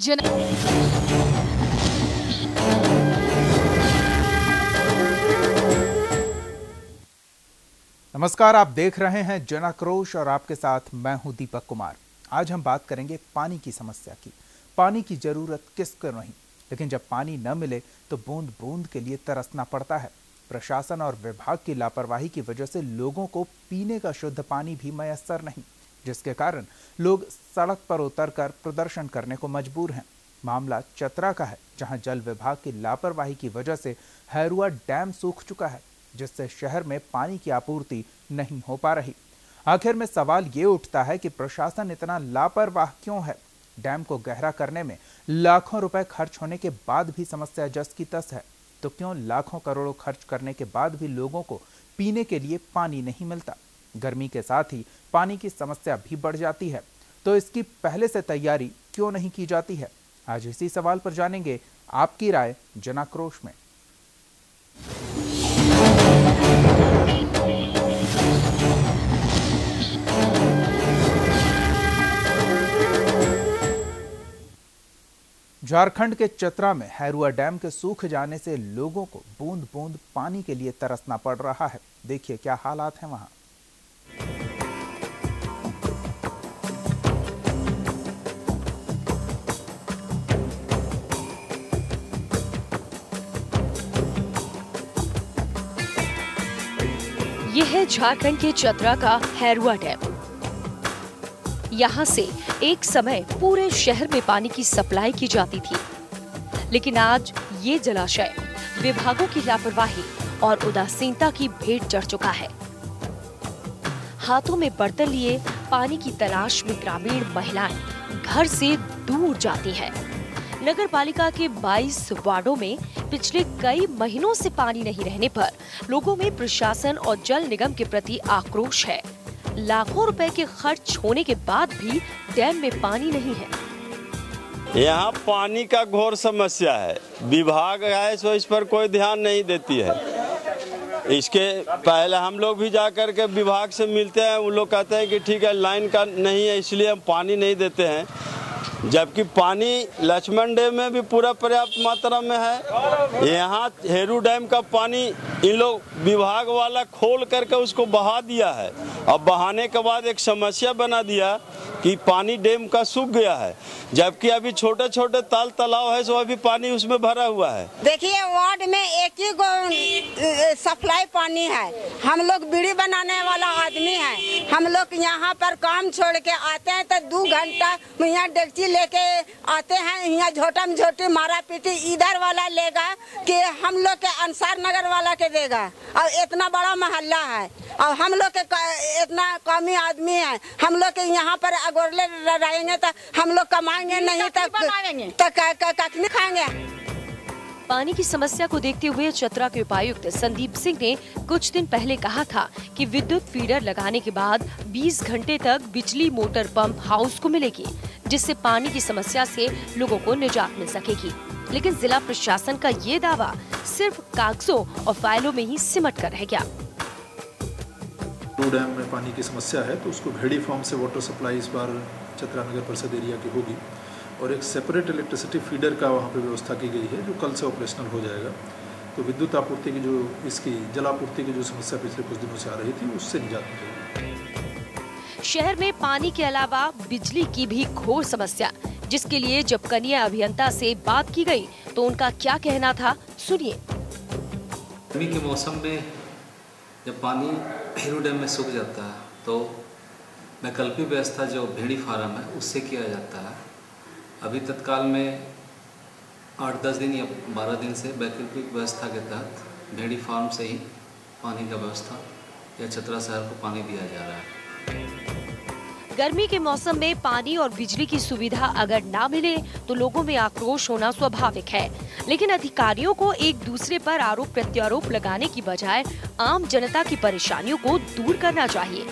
नमस्कार, आप देख रहे हैं जन आक्रोश और आपके साथ मैं हूं दीपक कुमार। आज हम बात करेंगे पानी की समस्या की। पानी की जरूरत किसको नहीं, लेकिन जब पानी न मिले तो बूंद बूंद के लिए तरसना पड़ता है। प्रशासन और विभाग की लापरवाही की वजह से लोगों को पीने का शुद्ध पानी भी मैसर नहीं, जिसके कारण लोग सड़क पर उतरकर प्रदर्शन करने को मजबूर हैं। मामला चतरा का है, जहां जल विभाग की लापरवाही की वजह से हैरुआ डैम सूख चुका है, जिससे शहर में पानी की आपूर्ति नहीं हो पा रही। आखिर में सवाल ये उठता है कि प्रशासन इतना लापरवाह क्यों है। डैम को गहरा करने में लाखों रुपए खर्च होने के बाद भी समस्या जस की तस है, तो क्यों लाखों करोड़ों खर्च करने के बाद भी लोगों को पीने के लिए पानी नहीं मिलता। गर्मी के साथ ही पानी की समस्या भी बढ़ जाती है, तो इसकी पहले से तैयारी क्यों नहीं की जाती है। आज इसी सवाल पर जानेंगे आपकी राय जन आक्रोश में। झारखंड के चतरा में हैरुआ डैम के सूख जाने से लोगों को बूंद बूंद पानी के लिए तरसना पड़ रहा है। देखिए क्या हालात हैं वहां। यह है झारखंड के चतरा का हैरुआ डैम। यहाँ से एक समय पूरे शहर में पानी की सप्लाई की जाती थी, लेकिन आज ये जलाशय विभागों की लापरवाही और उदासीनता की भेंट चढ़ चुका है। हाथों में बर्तन लिए पानी की तलाश में ग्रामीण महिलाएं घर से दूर जाती हैं। नगर पालिका के 22 वार्डों में पिछले कई महीनों से पानी नहीं रहने पर लोगों में प्रशासन और जल निगम के प्रति आक्रोश है। लाखों रुपए के खर्च होने के बाद भी डैम में पानी नहीं है। यहाँ पानी का घोर समस्या है। विभाग है सो इस पर कोई ध्यान नहीं देती है। इसके पहले हम लोग भी जाकर के विभाग से मिलते हैं, वो लोग कहते हैं कि ठीक है लाइन का नहीं है इसलिए हम पानी नहीं देते हैं, जबकि पानी लक्ष्मण डैम में भी पूरा पर्याप्त मात्रा में है। यहाँ हैरू डैम का पानी इन लोग विभाग वाला खोल करके उसको बहा दिया है। अब बहाने के बाद एक समस्या बना दिया कि पानी डैम का सूख गया है, जबकि अभी छोटे छोटे ताल तालाब है, सो अभी पानी उसमें भरा हुआ है। देखिए वार्ड में एक ही सप्लाई पानी है। हम लोग बीड़ी बनाने वाला आदमी है। हम लोग यहाँ पर काम छोड़ के आते हैं तो 2 घंटा यहाँ डेगची लेके आते हैं। यहाँ झोटम झोटी मारा पीटी इधर वाला लेगा कि हम लोग के अंसार नगर वाला के देगा। और इतना बड़ा मोहल्ला है और हम लोग के इतना कमी आदमी है। हम लोग के यहाँ पर अगोरले रहेंगे तो हम लोग कमाएंगे नहीं तो कखनी खाएंगे। पानी की समस्या को देखते हुए चतरा के उपायुक्त संदीप सिंह ने कुछ दिन पहले कहा था कि विद्युत फीडर लगाने के बाद 20 घंटे तक बिजली मोटर पंप हाउस को मिलेगी, जिससे पानी की समस्या से लोगों को निजात मिल सकेगी। लेकिन जिला प्रशासन का ये दावा सिर्फ कागजों और फाइलों में ही सिमट कर रह गया। डैम में पानी की समस्या है तो उसको भेड़ी फॉर्म से वाटर सप्लाई इस बार चतरा नगर परिषद एरिया की होगी और एक सेपरेट इलेक्ट्रिसिटी फीडर का वहाँ पे व्यवस्था की गई है जो कल से ऑपरेशनल हो जाएगा। तो विद्युत आपूर्ति की जो इसकी जलापूर्ति की जो समस्या पिछले कुछ दिनों से आ रही थी उससे निजात मिलेगी। शहर में पानी के अलावा बिजली की भी घोर समस्या, जिसके लिए जब कनीय अभियंता से बात की गई तो उनका क्या कहना था, सुनिए। गर्मी के मौसम में जब पानी हैरू डैम में सूख जाता है तो वैकल्पिक व्यवस्था जो भेड़ी फार्म है उससे किया जाता है। अभी तत्काल में 8-10 दिन या 12 दिन से वैकल्पिक व्यवस्था के तहत भेड़ी फार्म से ही पानी का व्यवस्था या चतरा शहर को पानी दिया जा रहा है। गर्मी के मौसम में पानी और बिजली की सुविधा अगर ना मिले तो लोगों में आक्रोश होना स्वाभाविक है, लेकिन अधिकारियों को एक दूसरे पर आरोप प्रत्यारोप लगाने की बजाय आम जनता की परेशानियों को दूर करना चाहिए।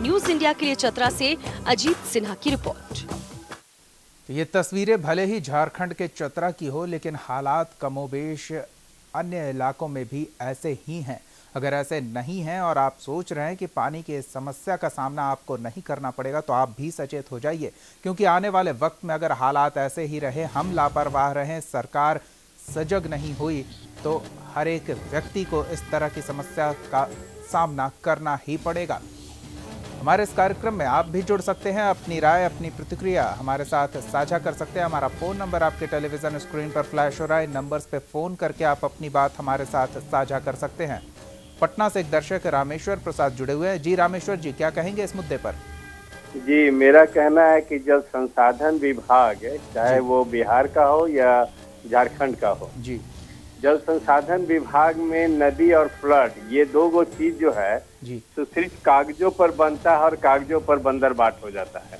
न्यूज इंडिया के लिए चतरा से अजीत सिन्हा की रिपोर्ट। ये तस्वीरें भले ही झारखंड के चतरा की हो, लेकिन हालात कमोबेश अन्य इलाकों में भी ऐसे ही हैं। अगर ऐसे नहीं हैं और आप सोच रहे हैं कि पानी की इस समस्या का सामना आपको नहीं करना पड़ेगा, तो आप भी सचेत हो जाइए, क्योंकि आने वाले वक्त में अगर हालात ऐसे ही रहे, हम लापरवाह रहें, सरकार सजग नहीं हुई, तो हर एक व्यक्ति को इस तरह की समस्या का सामना करना ही पड़ेगा। हमारे इस कार्यक्रम में आप भी जुड़ सकते हैं, अपनी राय, अपनी प्रतिक्रिया हमारे साथ साझा कर सकते हैं। हमारा फ़ोन नंबर आपके टेलीविज़न स्क्रीन पर फ्लैश हो रहा है। नंबर्स पे फ़ोन करके आप अपनी बात हमारे साथ साझा कर सकते हैं। पटना से एक दर्शक रामेश्वर प्रसाद जुड़े हुए हैं। जी रामेश्वर जी, क्या कहेंगे इस मुद्दे पर? जी, मेरा कहना है कि जल संसाधन विभाग, चाहे वो बिहार का हो या झारखंड का हो, जी, जल संसाधन विभाग में नदी और फ्लड, ये दो गो चीज जो है जी, तो सिर्फ कागजों पर बनता है और कागजों पर बंदरबाट हो जाता है।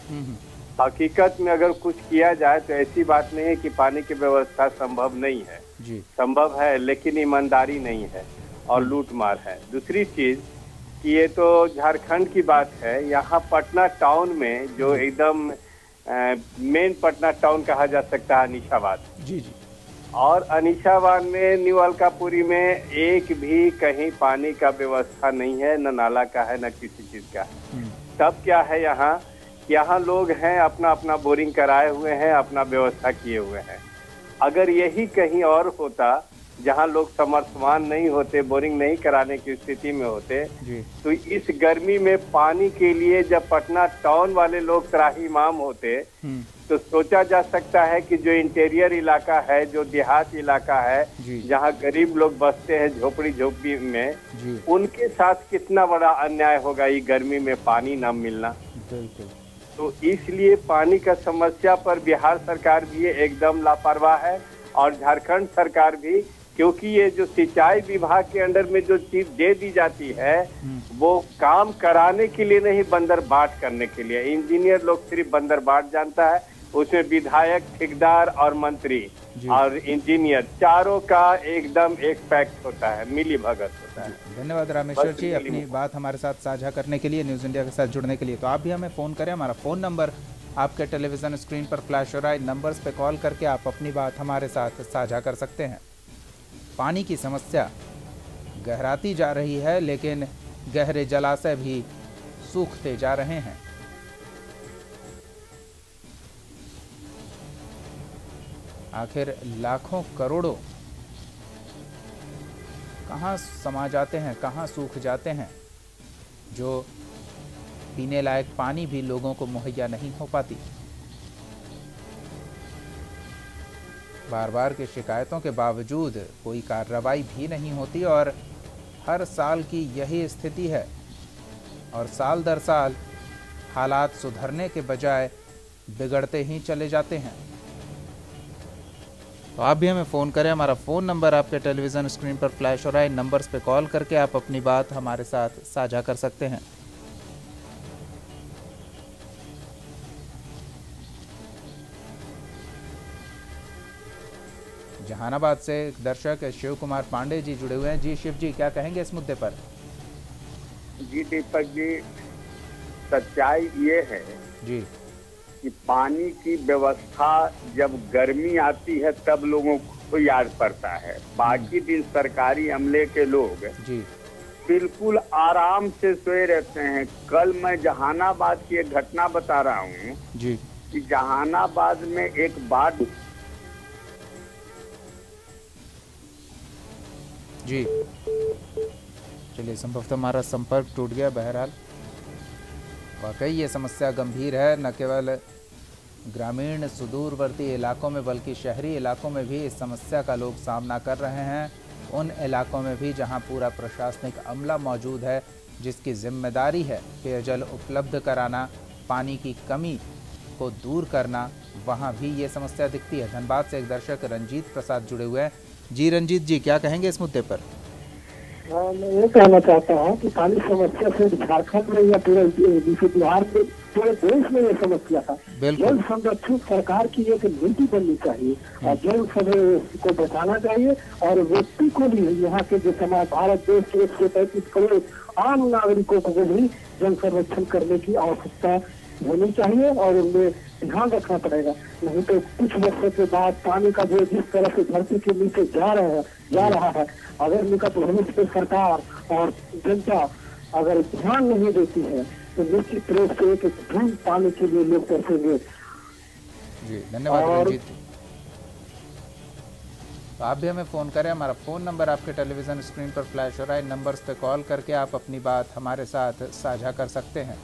हकीकत में अगर कुछ किया जाए तो ऐसी बात नहीं है कि पानी की व्यवस्था संभव नहीं है, जी, संभव है, लेकिन ईमानदारी नहीं है और लूटमार है। दूसरी चीज कि ये तो झारखंड की बात है, यहाँ पटना टाउन में जो एकदम मेन पटना टाउन कहा जा सकता है अनीशाबाद, जी, जी, और अनीशाबाद में न्यू अलकापुरी में एक भी कहीं पानी का व्यवस्था नहीं है, न नाला का है न किसी चीज का है। तब क्या है, यहाँ लोग हैं, अपना अपना बोरिंग कराए हुए हैं, अपना व्यवस्था किए हुए हैं। अगर यही कहीं और होता जहाँ लोग समर्थवान नहीं होते, बोरिंग नहीं कराने की स्थिति में होते, तो इस गर्मी में पानी के लिए जब पटना टाउन वाले लोग त्राहिमाम होते, तो सोचा जा सकता है कि जो इंटीरियर इलाका है, जो देहात इलाका है, जहाँ गरीब लोग बसते हैं झोपड़ी में, उनके साथ कितना बड़ा अन्याय होगा ये गर्मी में पानी न मिलना। तो इसलिए पानी का समस्या पर बिहार सरकार भी एकदम लापरवाह है और झारखंड सरकार भी, क्योंकि ये जो सिंचाई विभाग के अंडर में जो चीज दे दी जाती है वो काम कराने के लिए नहीं, बंदरबाट करने के लिए। इंजीनियर लोग सिर्फ बंदरबाट जानता है, उसमें विधायक, ठेकेदार और मंत्री और इंजीनियर चारों का एकदम एक पैक्ट होता है, मिली भगत होता है। धन्यवाद रामेश्वर जी, अपनी बात हमारे साथ साझा करने के लिए, न्यूज़ इंडिया के साथ जुड़ने के लिए। तो आप भी हमें फ़ोन करें, हमारा फ़ोन नंबर आपके टेलीविज़न स्क्रीन पर फ्लैश हो रहा है। नंबर्स पे कॉल करके आप अपनी बात हमारे साथ साझा कर सकते हैं। पानी की समस्या गहराती जा रही है, लेकिन गहरे जलाशय भी सूखते जा रहे हैं। आखिर लाखों करोड़ों कहाँ समा जाते हैं, कहाँ सूख जाते हैं, जो पीने लायक पानी भी लोगों को मुहैया नहीं हो पाती। बार बार की शिकायतों के बावजूद कोई कार्रवाई भी नहीं होती और हर साल की यही स्थिति है और साल दर साल हालात सुधरने के बजाय बिगड़ते ही चले जाते हैं। तो आप भी हमें फ़ोन करें, हमारा फ़ोन नंबर आपके टेलीविज़न स्क्रीन पर फ्लैश हो रहा है। नंबर्स पे कॉल करके आप अपनी बात हमारे साथ साझा कर सकते हैं। जहानाबाद से एक दर्शक शिव कुमार पांडे जी जुड़े हुए हैं। जी शिव जी, क्या कहेंगे इस मुद्दे पर? जी दीपक जी, सच्चाई ये है जी कि पानी की व्यवस्था जब गर्मी आती है तब लोगों को याद पड़ता है, बाकी दिन सरकारी अमले के लोग जी बिल्कुल आराम से सोए रहते हैं। कल मैं जहानाबाद की एक घटना बता रहा हूँ जी कि जहानाबाद में एक बाढ़ जी चलिए, संभवतः हमारा संपर्क टूट गया। बहरहाल वाकई ये समस्या गंभीर है, न केवल ग्रामीण सुदूरवर्ती इलाकों में बल्कि शहरी इलाकों में भी इस समस्या का लोग सामना कर रहे हैं। उन इलाकों में भी जहां पूरा प्रशासनिक अमला मौजूद है, जिसकी जिम्मेदारी है पेयजल उपलब्ध कराना, पानी की कमी को दूर करना, वहां भी ये समस्या दिखती है। धनबाद से एक दर्शक रंजीत प्रसाद जुड़े हुए हैं। जी रंजीत जी, क्या कहेंगे इस मुद्दे पर? मैं ये कहना चाहता हूँ कि पानी समस्या से झारखंड में या पूरे बिहार में, पूरे देश में ये समस्या था। जल संरक्षण सरकार की एक नीति बननी चाहिए और जल को बचाना चाहिए और व्यक्ति को भी, यहाँ के जो समाज, भारत देश के 135 करोड़ आम नागरिकों को भी जल संरक्षण करने की आवश्यकता होनी चाहिए और उनमें ध्यान रखना पड़ेगा। नहीं तो कुछ वर्षों के बाद पानी का जो जिस तरह से धरती के नीचे जा रहा है, अगर निकट भविष्य पे सरकार और जनता अगर ध्यान नहीं देती है तो निश्चित रूप से एक बूंद पानी के लिए लोग तरसेंगे। जी धन्यवाद रंजीत जी। तो आप भी हमें फ़ोन करें, हमारा फ़ोन नंबर आपके टेलीविज़न स्क्रीन पर फ्लैश हो रहा है। नंबर्स पे कॉल करके आप अपनी बात हमारे साथ साझा कर सकते हैं।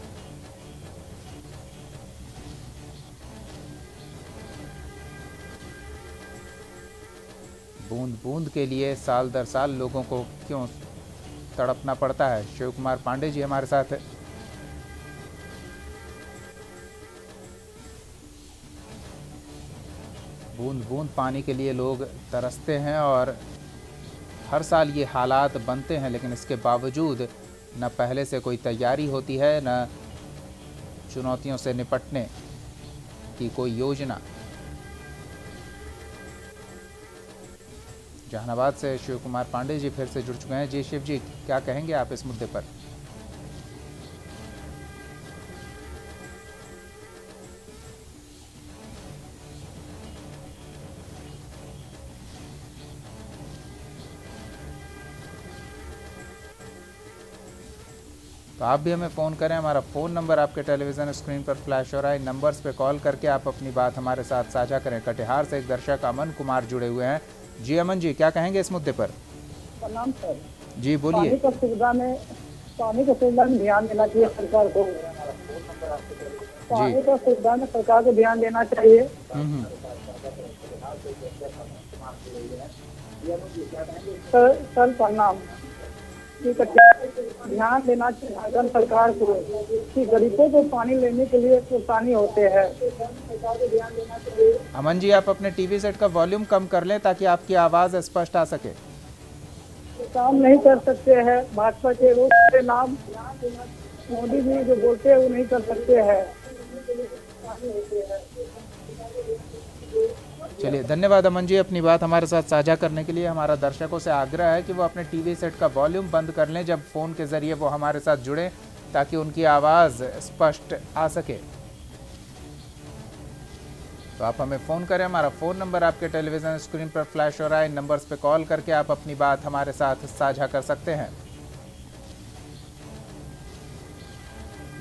बूंद बूंद के लिए साल दर साल लोगों को क्यों तड़पना पड़ता है? शिव कुमार पांडे जी हमारे साथ है। बूंद बूंद पानी के लिए लोग तरसते हैं और हर साल ये हालात बनते हैं, लेकिन इसके बावजूद न पहले से कोई तैयारी होती है, न चुनौतियों से निपटने की कोई योजना। जहानाबाद से शिव कुमार पांडे जी फिर से जुड़ चुके हैं। जी शिव जी, क्या कहेंगे आप इस मुद्दे पर? तो आप भी हमें फ़ोन करें, हमारा फ़ोन नंबर आपके टेलीविज़न स्क्रीन पर फ्लैश हो रहा है। नंबर्स पे कॉल करके आप अपनी बात हमारे साथ साझा करें। कटिहार से एक दर्शक अमन कुमार जुड़े हुए हैं। जी अमन जी, क्या कहेंगे इस मुद्दे पर? प्रणाम सर। जी बोलिए। पानी का सुविधा में ध्यान देना चाहिए सरकार को। पानी का सुविधा में सरकार को ध्यान देना चाहिए। सर प्रणाम। ध्यान देना चाहिए सरकार को कि गरीबों को पानी लेने के लिए परेशानी होते हैं। अमन जी, आप अपने टीवी सेट का वॉल्यूम कम कर लें ताकि आपकी आवाज़ स्पष्ट आ सके। काम नहीं कर सकते हैं भाजपा के लोग, नाम मोदी जी जो बोलते हैं वो नहीं कर सकते हैं। चलिए धन्यवाद अमन जी, अपनी बात हमारे साथ साझा करने के लिए। हमारा दर्शकों से आग्रह है कि वो अपने टीवी सेट का वॉल्यूम बंद कर लें जब फ़ोन के ज़रिए वो हमारे साथ जुड़े, ताकि उनकी आवाज़ स्पष्ट आ सके। तो आप हमें फ़ोन करें, हमारा फ़ोन नंबर आपके टेलीविज़न स्क्रीन पर फ्लैश हो रहा है। इन नंबर्स पे कॉल करके आप अपनी बात हमारे साथ साझा कर सकते हैं।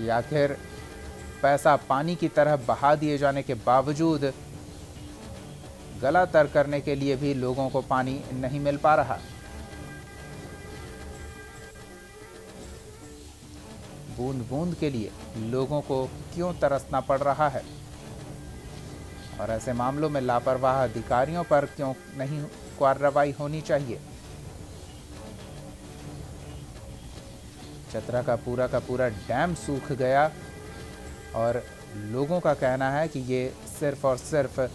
ये आखिर पैसा पानी की तरह बहा दिए जाने के बावजूद गला तर करने के लिए भी लोगों को पानी नहीं मिल पा रहा। बूंद बूंद के लिए लोगों को क्यों तरसना पड़ रहा है, और ऐसे मामलों में लापरवाह अधिकारियों पर क्यों नहीं कार्रवाई होनी चाहिए? चतरा का पूरा डैम सूख गया और लोगों का कहना है कि ये सिर्फ और सिर्फ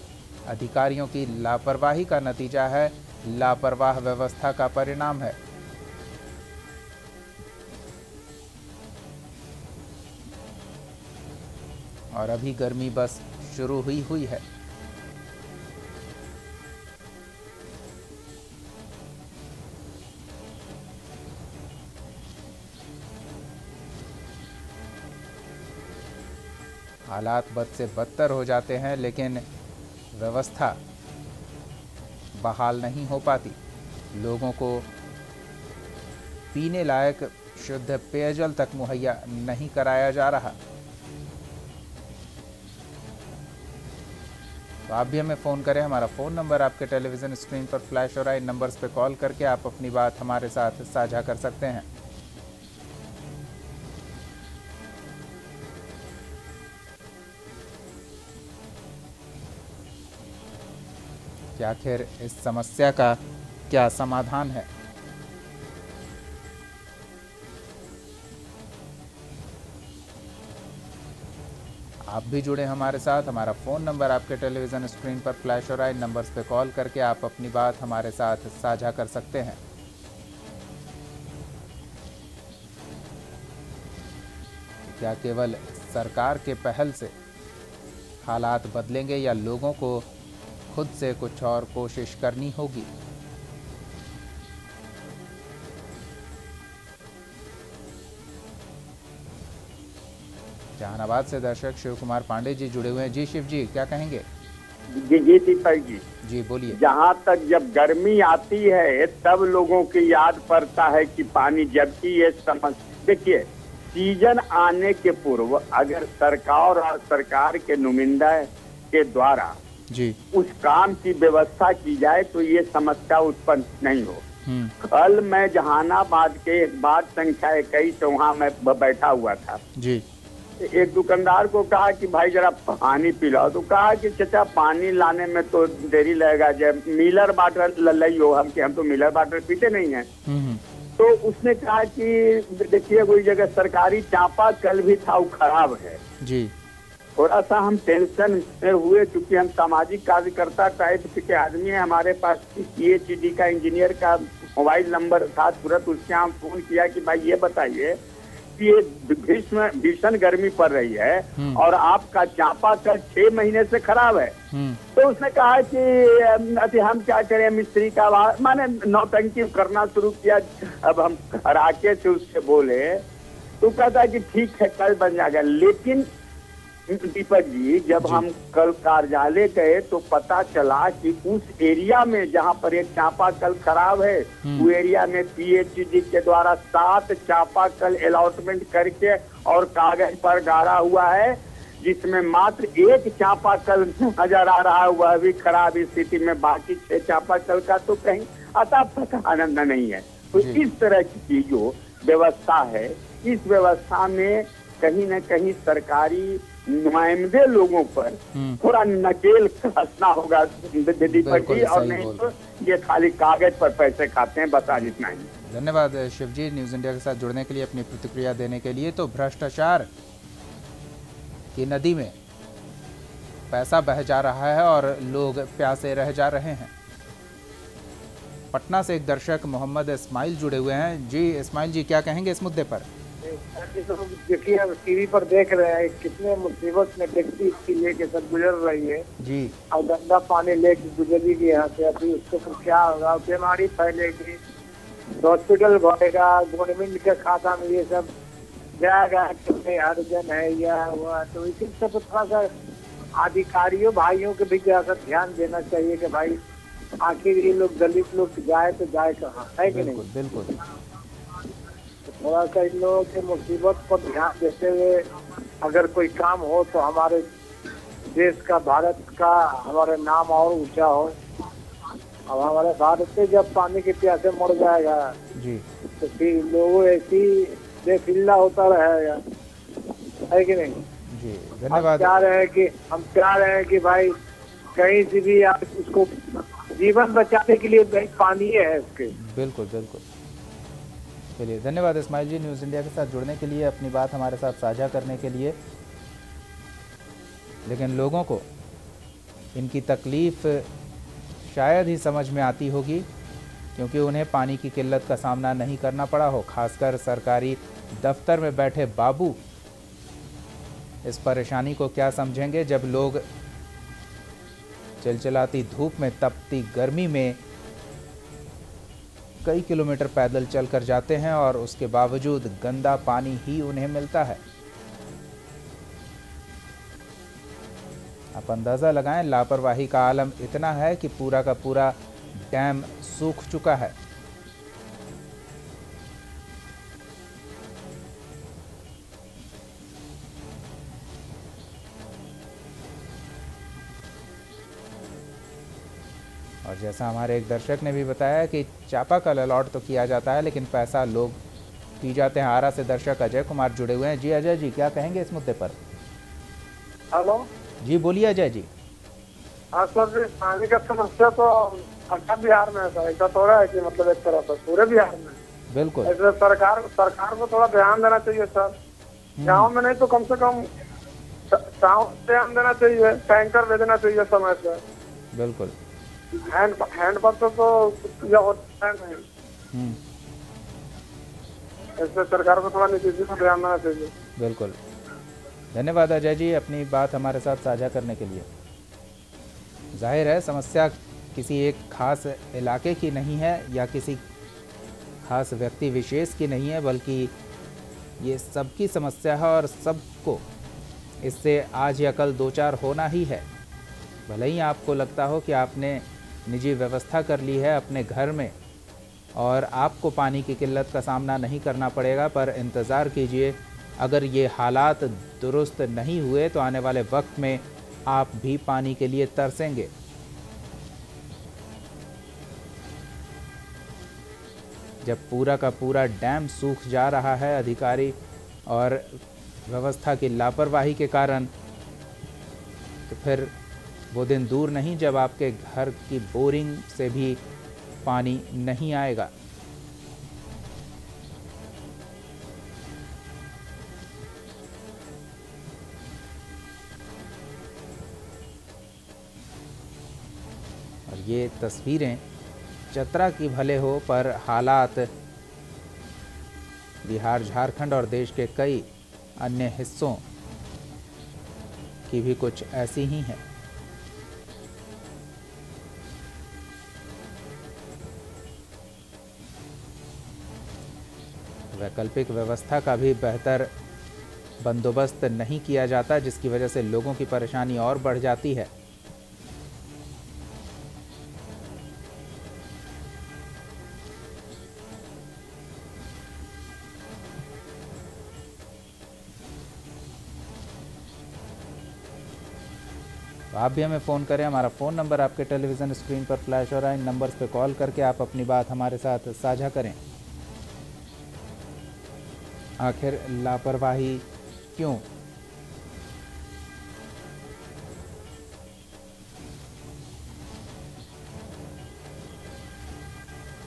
अधिकारियों की लापरवाही का नतीजा है, लापरवाह व्यवस्था का परिणाम है। और अभी गर्मी बस शुरू हुई है। हालात बद से बदतर हो जाते हैं, लेकिन व्यवस्था बहाल नहीं हो पाती। लोगों को पीने लायक शुद्ध पेयजल तक मुहैया नहीं कराया जा रहा। तो आप भी हमें फ़ोन करें, हमारा फ़ोन नंबर आपके टेलीविज़न स्क्रीन पर फ्लैश हो रहा है। इन नंबर्स पे कॉल करके आप अपनी बात हमारे साथ साझा कर सकते हैं। कि आखिर इस समस्या का क्या समाधान है? आप भी जुड़े हमारे साथ, हमारा फ़ोन नंबर आपके टेलीविज़न स्क्रीन पर फ्लैश हो रहा है। इन नंबर्स पे कॉल करके आप अपनी बात हमारे साथ साझा कर सकते हैं। क्या केवल सरकार के पहल से हालात बदलेंगे या लोगों को खुद से कुछ और कोशिश करनी होगी? जहानाबाद से दर्शक शिव कुमार पांडे जी जुड़े हुए हैं। जी शिव जी, क्या कहेंगे? जी दीपक जी, जी बोलिए। जहाँ तक जब गर्मी आती है तब लोगों की याद पड़ता है कि पानी, जबकि ये समझ देखिए सीजन आने के पूर्व अगर सरकार और सरकार के नुमाइंदा के द्वारा जी उस काम की व्यवस्था की जाए तो ये समस्या उत्पन्न नहीं हो। कल मैं जहानाबाद के एक वार्ड संख्या 21 वहाँ मैं बैठा हुआ था जी। एक दुकानदार को कहा कि भाई जरा पानी पिलाओ, तो कहा कि चाचा पानी लाने में तो देरी लगेगा, जब मिलर वाटर लियो हम तो मिलर वाटर पीते नहीं है। तो उसने कहा कि देखिए कोई जगह सरकारी चापाकल भी था वो खराब है जी। थोड़ा सा हम टेंशन में हुए क्योंकि हम सामाजिक कार्यकर्ता टाइप के आदमी है, हमारे पास PhD का इंजीनियर का मोबाइल नंबर था, तुरंत उसके हम फोन किया कि भाई ये बताइए कि ये भीषण गर्मी पड़ रही है और आपका चापाकल 6 महीने से खराब है। तो उसने कहा कि हम क्या करें, मिस्त्री का माने नौटंकी करना शुरू किया। अब हम हराके से उससे बोले तो कहता कि ठीक है कल बन जाएगा। लेकिन दीपक जी जब हम कल कार्यालय गए तो पता चला कि उस एरिया में जहाँ पर एक चापाकल खराब है वो एरिया में PhD के द्वारा 7 चापाकल अलॉटमेंट करके और कागज पर गाड़ा हुआ है, जिसमें मात्र एक चापाकल नजर आ रहा है, वह भी खराब स्थिति में, बाकी 6 चापाकल का तो कहीं अता पता आनंद नहीं है। तो इस तरह की चीजों व्यवस्था है, इस व्यवस्था में कहीं न कहीं सरकारी नुमाइंदे लोगों पर थोड़ा नकेल कसना होगा दीपक जी, और नहीं तो ये खाली कागज पर पैसे खाते हैं, बता जितना ही। धन्यवाद शिव जी न्यूज़ इंडिया के साथ जुड़ने के लिए, अपनी प्रतिक्रिया देने के लिए। तो भ्रष्टाचार की नदी में पैसा बह जा रहा है और लोग प्यासे रह जा रहे हैं। पटना से एक दर्शक मोहम्मद इस्माइल जुड़े हुए हैं। जी इस्माइल जी, क्या कहेंगे इस मुद्दे पर? देखिए अब टीवी पर देख रहे हैं कितने मुसीबत में व्यक्ति इसकी लेके सब गुजर रही है जी, और गंदा पानी लेके गुजरेगी यहाँ से। अभी उसको फिर क्या होगा, बीमारी फैलेगी, हॉस्पिटल भरेगा, गवर्नमेंट के खाता में ये सब जाएगा, कितने अर्जन है या हुआ। तो इसी से तो थोड़ा सा अधिकारियों भाइयों के भी ज्यादा ध्यान देना चाहिए कि भाई आखिर ये लोग दलित लोग जाए तो जाए कहाँ, है कि नहीं? बिल्कुल। थोड़ा सा इन लोगों के मुसीबत पर ध्यान देते हुए अगर कोई काम हो तो हमारे देश का, भारत का हमारा नाम और ऊंचा हो। अब हमारे भारत से जब पानी के प्यासे मर जाएगा जी तो फिर लोगों ऐसी बेफिल्ला होता रहेगा, है कि नहीं? जी धन्यवाद। हम चाह रहे हैं कि भाई कहीं से भी आप उसको जीवन बचाने के लिए पानी है उसके। बिल्कुल। चलिए धन्यवाद इस्माइल जी न्यूज़ इंडिया के साथ जुड़ने के लिए, अपनी बात हमारे साथ साझा करने के लिए। लेकिन लोगों को इनकी तकलीफ़ शायद ही समझ में आती होगी, क्योंकि उन्हें पानी की किल्लत का सामना नहीं करना पड़ा हो। खासकर सरकारी दफ्तर में बैठे बाबू इस परेशानी को क्या समझेंगे जब लोग चिलचिलाती धूप में, तपती गर्मी में कई किलोमीटर पैदल चलकर जाते हैं और उसके बावजूद गंदा पानी ही उन्हें मिलता है। आप अंदाज़ा लगाएं, लापरवाही का आलम इतना है कि पूरा का पूरा डैम सूख चुका है। और जैसा हमारे एक दर्शक ने भी बताया कि चापाकल अलॉट तो किया जाता है लेकिन पैसा लोग पी जाते हैं। आरा से दर्शक अजय कुमार जुड़े हुए हैं। जी अजय जी, क्या कहेंगे इस मुद्दे पर? हेलो जी बोलिए अजय जी। हाँ सर, पानी का समस्या तो अच्छा बिहार में है, ऐसा थोड़ा है कि मतलब एक तरह से पूरे बिहार में। बिल्कुल। ऐसे सरकार को थोड़ा ध्यान देना चाहिए सर। गाँव में नहीं तो कम से कम ध्यान देना चाहिए, टैंकर भेजना चाहिए समय से। बिल्कुल। हैंड पंप तो यह होता है नहीं, इसलिए सरकार को थोड़ा नीति को ध्यान देना चाहिए। बिल्कुल। धन्यवाद अजय जी अपनी बात हमारे साथ साझा करने के लिए। जाहिर है समस्या किसी एक खास इलाके की नहीं है या किसी खास व्यक्ति विशेष की नहीं है, बल्कि ये सबकी समस्या है और सबको इससे आज या कल दो चार होना ही है। भले ही आपको लगता हो कि आपने निजी व्यवस्था कर ली है अपने घर में और आपको पानी की किल्लत का सामना नहीं करना पड़ेगा, पर इंतज़ार कीजिए, अगर ये हालात दुरुस्त नहीं हुए तो आने वाले वक्त में आप भी पानी के लिए तरसेंगे। जब पूरा का पूरा डैम सूख जा रहा है अधिकारी और व्यवस्था की लापरवाही के कारण, तो फिर वो दिन दूर नहीं जब आपके घर की बोरिंग से भी पानी नहीं आएगा। और ये तस्वीरें चतरा की भले हो, पर हालात बिहार, झारखंड और देश के कई अन्य हिस्सों की भी कुछ ऐसी ही हैं। वैकल्पिक व्यवस्था का भी बेहतर बंदोबस्त नहीं किया जाता, जिसकी वजह से लोगों की परेशानी और बढ़ जाती है। तो आप भी हमें फ़ोन करें। हमारा फ़ोन नंबर आपके टेलीविज़न स्क्रीन पर फ्लैश हो रहा है। इन नंबर्स पे कॉल करके आप अपनी बात हमारे साथ साझा करें। आखिर लापरवाही क्यों?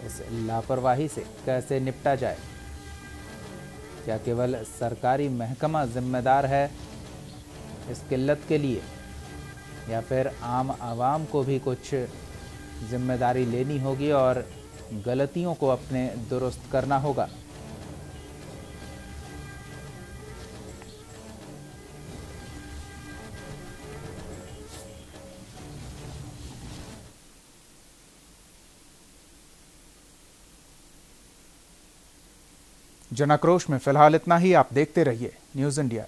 इस लापरवाही से कैसे निपटा जाए? क्या केवल सरकारी महकमा जिम्मेदार है इस किल्लत के लिए, या फिर आम आवाम को भी कुछ जिम्मेदारी लेनी होगी और गलतियों को अपने दुरुस्त करना होगा? जनाक्रोश में फिलहाल इतना ही। आप देखते रहिए न्यूज़ इंडिया।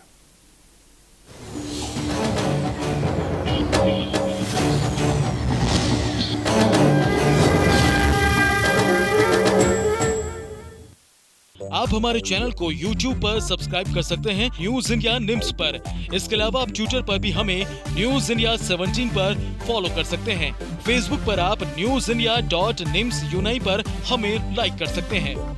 आप हमारे चैनल को YouTube पर सब्सक्राइब कर सकते हैं न्यूज़ इंडिया निम्स पर। इसके अलावा आप ट्विटर पर भी हमें न्यूज़ इंडिया 17 पर फॉलो कर सकते हैं। फेसबुक पर आप newsindia.nimsUnai पर हमें लाइक कर सकते हैं।